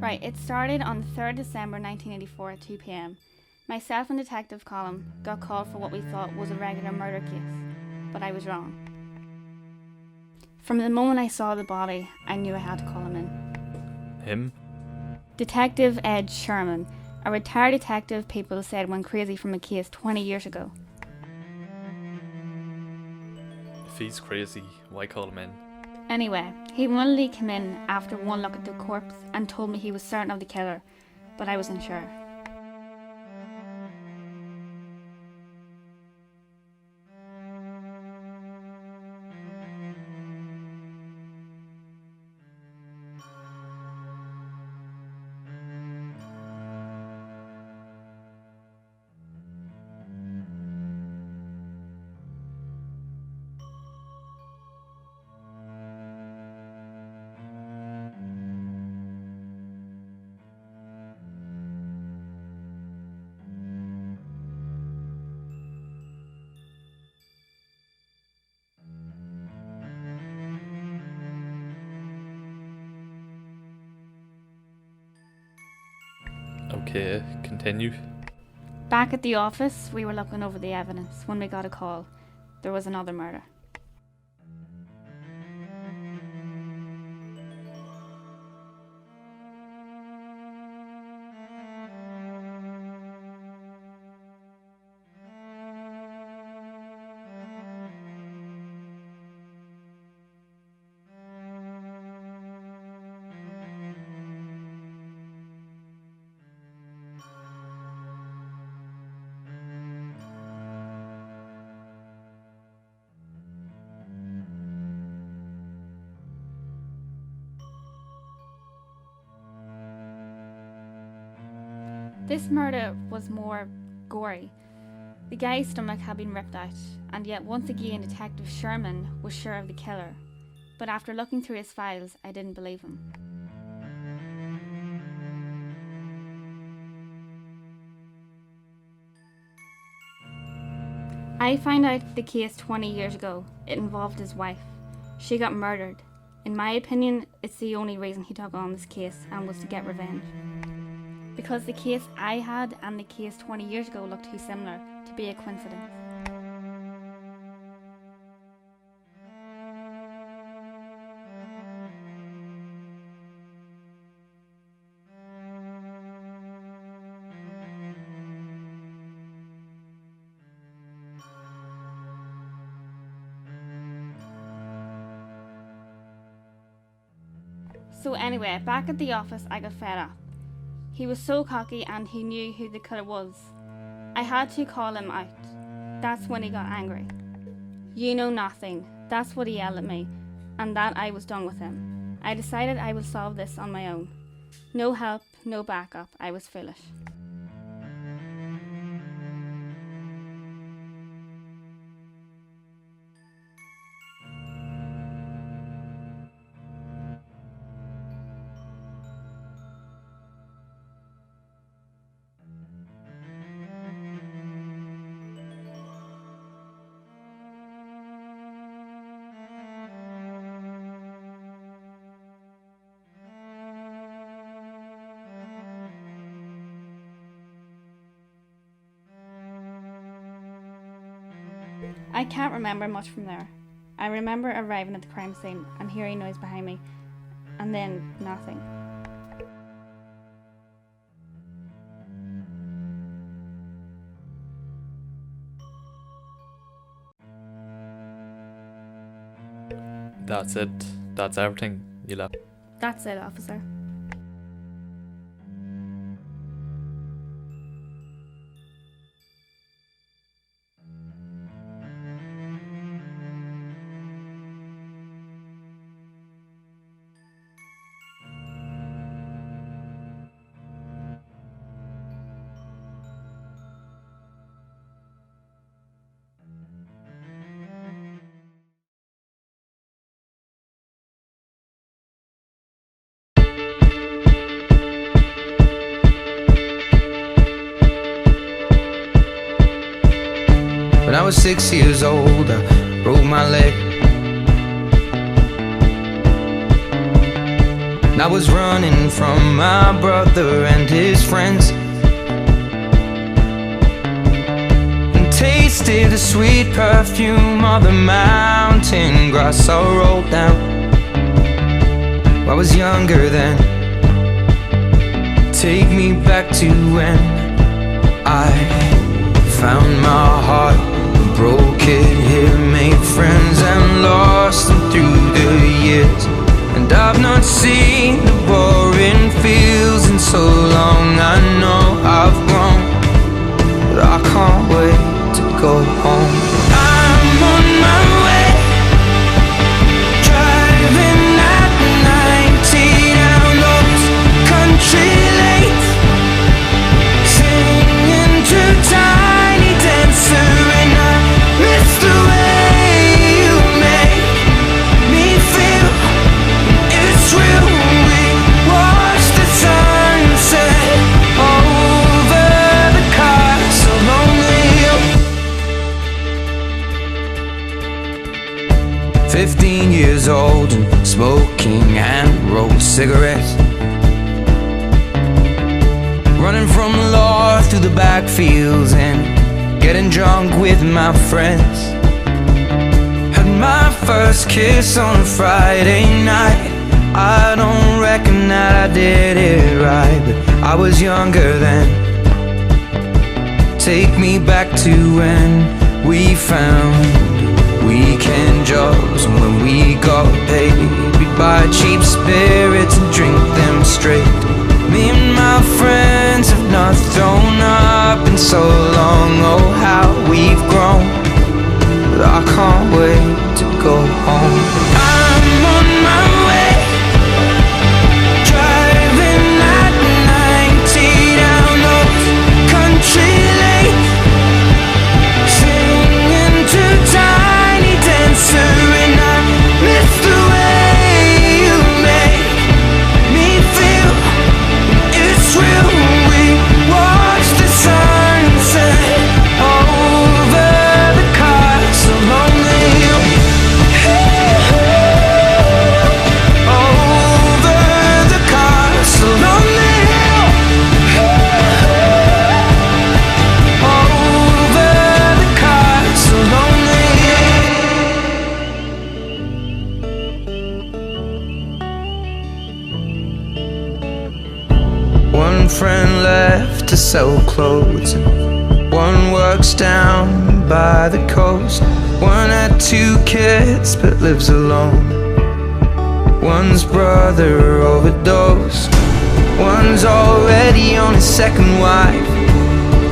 Right, it started on 3rd December 1984 at 2 p.m. Myself and Detective Colin got called for what we thought was a regular murder case, but I was wrong. From the moment I saw the body, I knew I had to call him in. Him? Detective Ed Sherman, a retired detective people said went crazy from a case 20 years ago. If he's crazy, why call him in? Anyway, he willingly came in after one look at the corpse and told me he was certain of the killer, but I wasn't sure. Okay, continue. Back at the office, we were looking over the evidence when we got a call. There was another murder. This murder was more gory. The guy's stomach had been ripped out, and yet once again Detective Sherman was sure of the killer. But after looking through his files, I didn't believe him. I found out the case 20 years ago. It involved his wife. She got murdered. In my opinion, it's the only reason he took on this case and was to get revenge. Because the case I had and the case 20 years ago looked too similar to be a coincidence. So anyway, back at the office I got fed up. He was so cocky and he knew who the killer was. I had to call him out. That's when he got angry. You know nothing. That's what he yelled at me, and that I was done with him. I decided I would solve this on my own. No help, no backup. I was foolish. I can't remember much from there. I remember arriving at the crime scene and hearing noise behind me, and then nothing. That's it. That's everything. You left. That's it, officer. When I was 6 years old, I broke my leg. I was running from my brother and his friends, and tasted the sweet perfume of the mountain grass I rolled down. I was younger then. Take me back to when I found my heart, broke it here, made friends and lost them through the years. And I've not seen the boring fields in so long. I know I've grown, but I can't wait to go home. I'm on my way, driving at 90 down those country lanes, singing to Tiny Dancer, and I miss the way you make me feel. It's real. We watch the sunset over the castle lonely. 15 years old and smoking hand-rolled cigarettes, running from the law through the backfields and getting drunk with my friends. Had my first kiss on a Friday night. I don't reckon that I did it right, but I was younger then. Take me back to when we found weekend jobs, and when we got paid, we'd buy cheap spirits and drink them straight. Me and my friends have not thrown up in so long. Oh, how we've grown, but I can't wait to go home. I'm on my way, driving at 90 down those country lanes, singing to Tiny Dancer, and I miss the way you make me feel. It's real. We watch the sunset over the castle lonely. Over the castle lonely. Over the castle lonely. One friend left to sell clothes, and one works down by the coast. One had 2 kids but lives alone. One's brother overdosed. One's already on his second wife.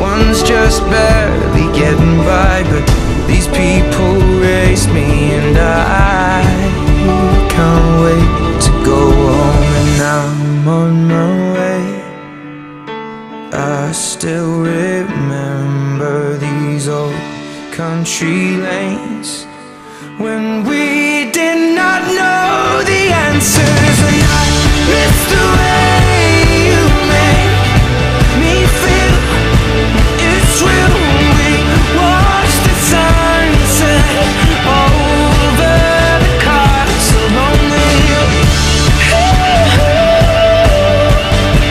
One's just barely getting by, but these people raised me, and I can't wait to go home. And I'm on my way. I still remember these old country lanes when we did not know the answers, and I miss the way you make me feel. It's real. We watch the sunset over the castle lonely.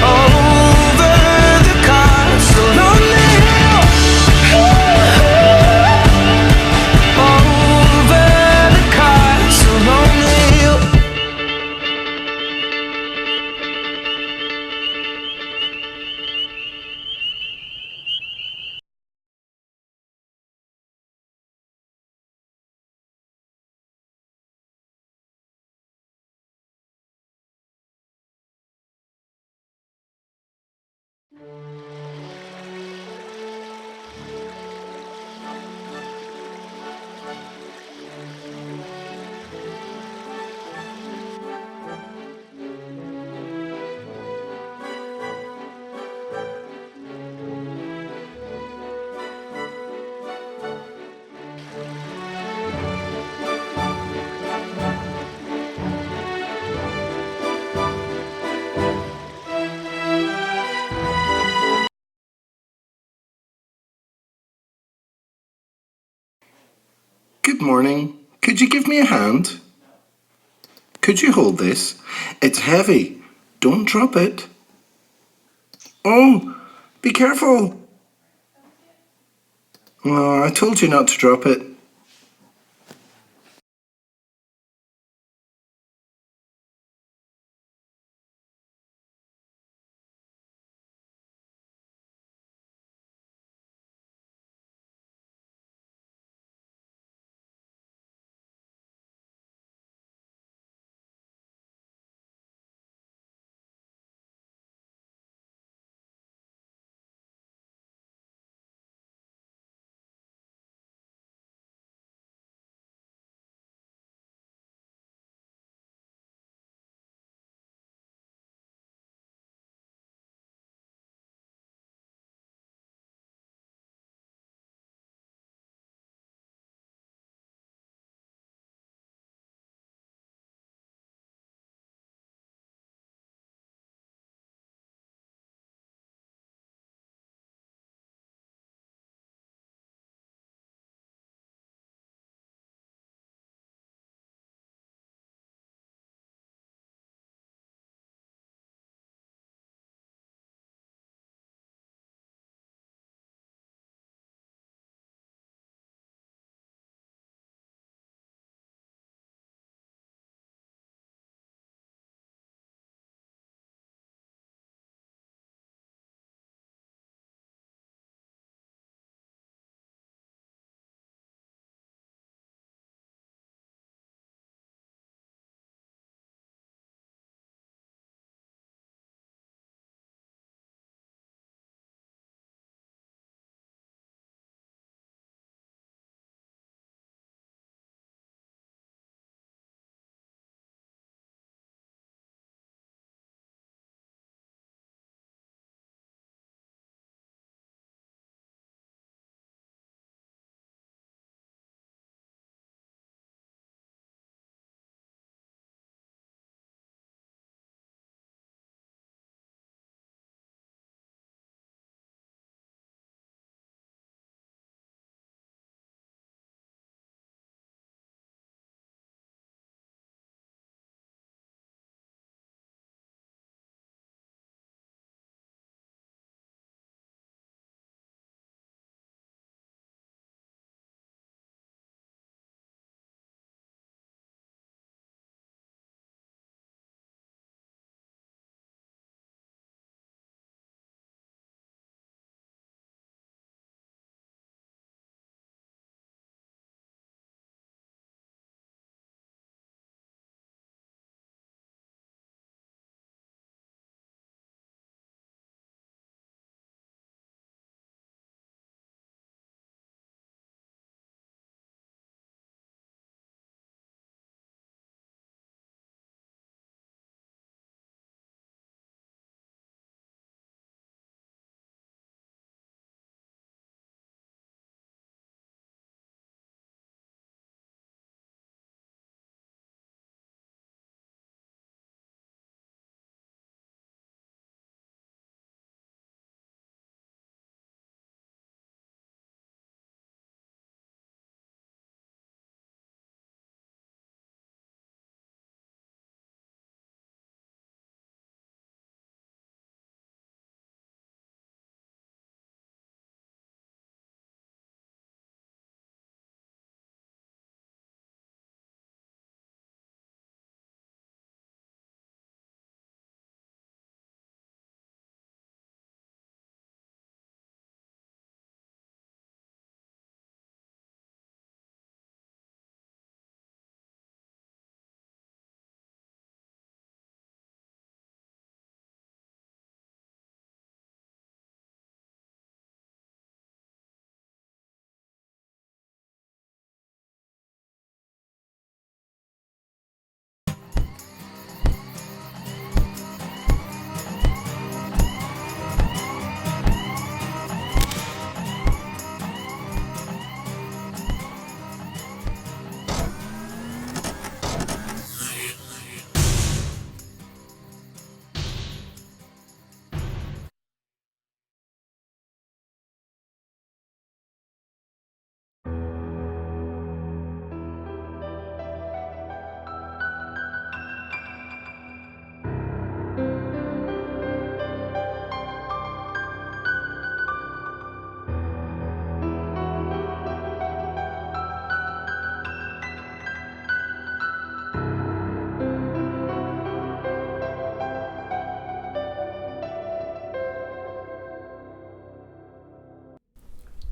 Over the castle lonely. Over the castle lonely. Good morning. Could you give me a hand? Could you hold this? It's heavy. Don't drop it. Oh, be careful. Oh, I told you not to drop it.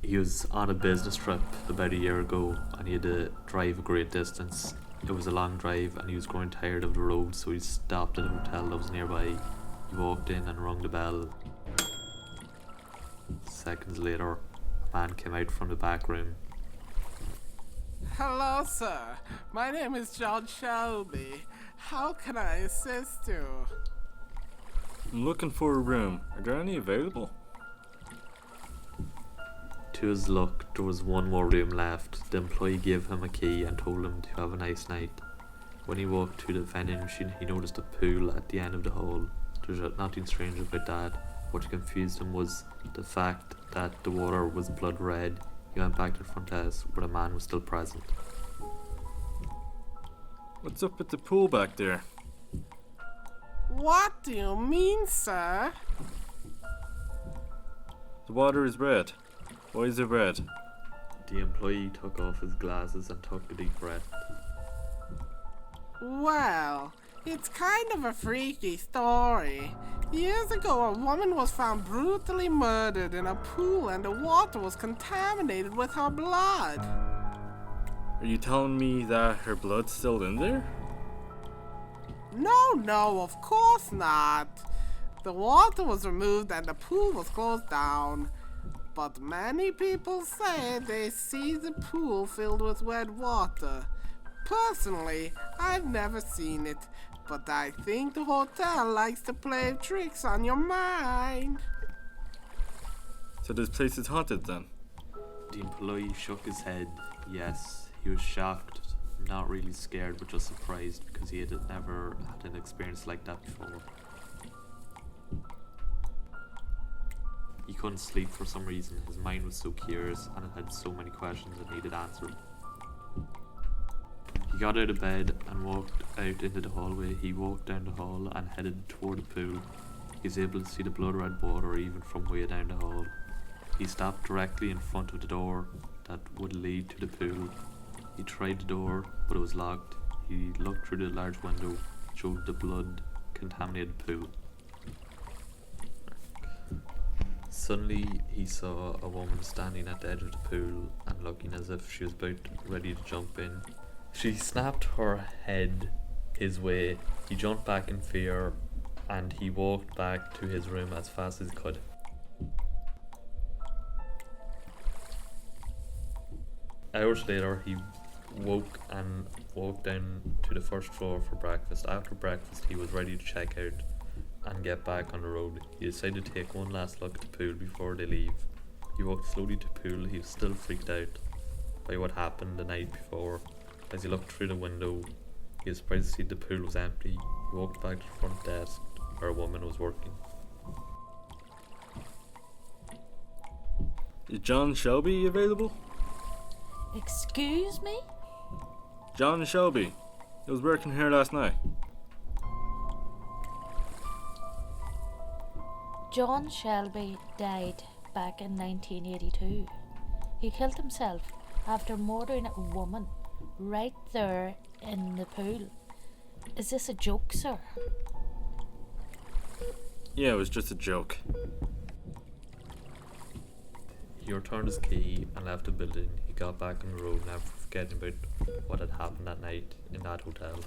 He was on a business trip about a year ago and he had to drive a great distance. It was a long drive and he was growing tired of the road, so he stopped at a hotel that was nearby. He walked in and rung the bell. Seconds later, a man came out from the back room. Hello, sir. My name is John Shelby. How can I assist you? I'm looking for a room. Are there any available? To his luck, there was one more room left. The employee gave him a key and told him to have a nice night. When he walked to the vending machine, he noticed a pool at the end of the hall. There's nothing strange about that. What confused him was the fact that the water was blood red. He went back to the front desk, but a man was still present. What's up with the pool back there? What do you mean, sir? The water is red. Why is it red? The employee took off his glasses and took a deep breath. Well, it's kind of a freaky story. Years ago, a woman was found brutally murdered in a pool and the water was contaminated with her blood. Are you telling me that her blood's still in there? No, of course not. The water was removed and the pool was closed down. But many people say they see the pool filled with red water. Personally, I've never seen it, but I think the hotel likes to play tricks on your mind. So this place is haunted then? The employee shook his head. Yes, he was shocked, not really scared, but just surprised because he had never had an experience like that before. He couldn't sleep for some reason. His mind was so curious and it had so many questions that needed answered. He got out of bed and walked out into the hallway. He walked down the hall and headed toward the pool. He was able to see the blood red water even from way down the hall. He stopped directly in front of the door that would lead to the pool. He tried the door, but it was locked. He looked through the large window, showed the blood contaminated pool. Suddenly, he saw a woman standing at the edge of the pool and looking as if she was about ready to jump in. She snapped her head his way. He jumped back in fear and he walked back to his room as fast as he could. Hours later, he woke and walked down to the first floor for breakfast. After breakfast, he was ready to check out and get back on the road. He decided to take one last look at the pool before they leave. He walked slowly to the pool. He was still freaked out by what happened the night before. As he looked through the window, he was surprised to see the pool was empty. He walked back to the front desk where a woman was working. Is John Shelby available? Excuse me? John Shelby. He was working here last night. John Shelby died back in 1982. He killed himself after murdering a woman right there in the pool. Is this a joke, sir? Yeah, it was just a joke. He returned his key and left the building. He got back on the road, never forgetting about what had happened that night in that hotel.